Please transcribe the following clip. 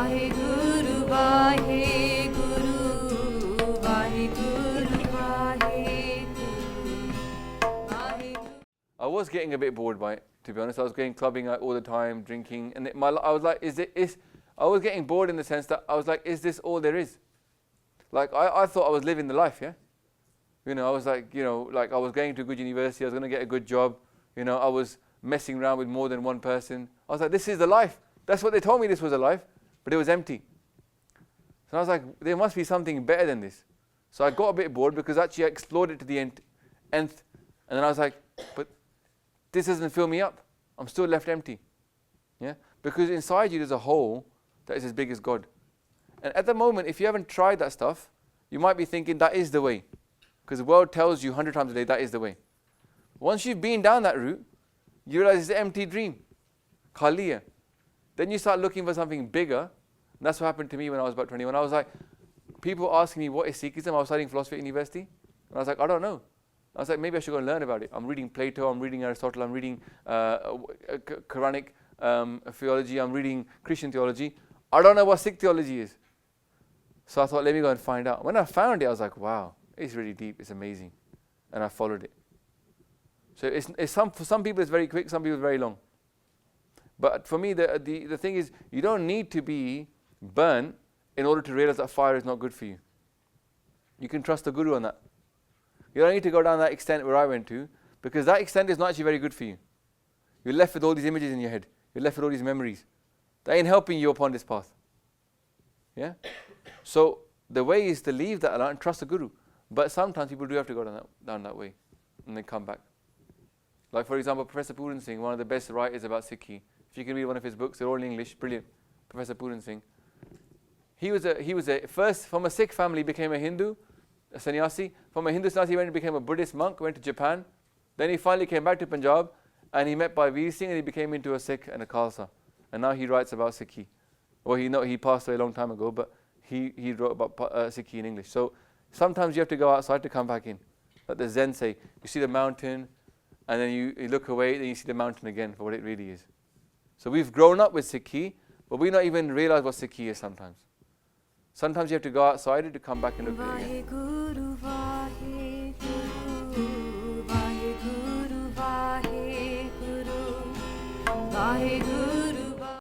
Vaheguru, Vaheguru, Vaheguru, Vaheguru, Vaheguru. I was getting a bit bored by it, to be honest. I was going clubbing out all the time, drinking, and I was like, I was getting bored in the sense that I was like, is this all there is? Like, I thought I was living the life, yeah? You know, I was like, you know, like I was going to a good university, I was going to get a good job, you know, I was messing around with more than one person. I was like, this is the life. That's what they told me this was a life, but it was empty. So I was like, there must be something better than this. So I got a bit bored because actually I explored it to the nth, and then I was like, but this doesn't fill me up. I'm still left empty. Yeah? Because inside you there's a hole that is as big as God. And at the moment, if you haven't tried that stuff, you might be thinking that is the way. Because the world tells you 100 times a day that is the way. Once you've been down that route, you realize it's an empty dream. Khaliya. Then you start looking for something bigger. And that's what happened to me when I was about 21. I was like, people asking me what is Sikhism. I was studying philosophy at university. And I was like, I don't know. I was like, maybe I should go and learn about it. I'm reading Plato, I'm reading Aristotle, I'm reading Quranic theology, I'm reading Christian theology. I don't know what Sikh theology is. So I thought, let me go and find out. When I found it, I was like, wow, it's really deep, it's amazing. And I followed it. So for some people it's very quick, some people it's very long. But for me, the thing is, you don't need to be burnt in order to realize that fire is not good for you. You can trust the Guru on that. You don't need to go down that extent where I went to, because that extent is not actually very good for you. You're left with all these images in your head. You're left with all these memories. That ain't helping you upon this path. Yeah? So the way is to leave that and trust the Guru. But sometimes people do have to go down that way and then come back. Like for example, Professor Puran Singh, one of the best writers about Sikhi. If you can read one of his books, they're all in English, brilliant. Professor Puran Singh. He was first from a Sikh family, became a Hindu, a sannyasi. From a Hindu sannyasi, he went and became a Buddhist monk, went to Japan. Then he finally came back to Punjab and he met Bhai Singh and he became into a Sikh and a Khalsa. And now he writes about Sikhi. Well, he passed away a long time ago, but he wrote about Sikhi in English. So sometimes you have to go outside to come back in. Like the Zen say, you see the mountain and then you look away and you see the mountain again for what it really is. So we've grown up with Sikhi, but we not even realize what Sikhi is sometimes. Sometimes you have to go outside to come back and look at it again.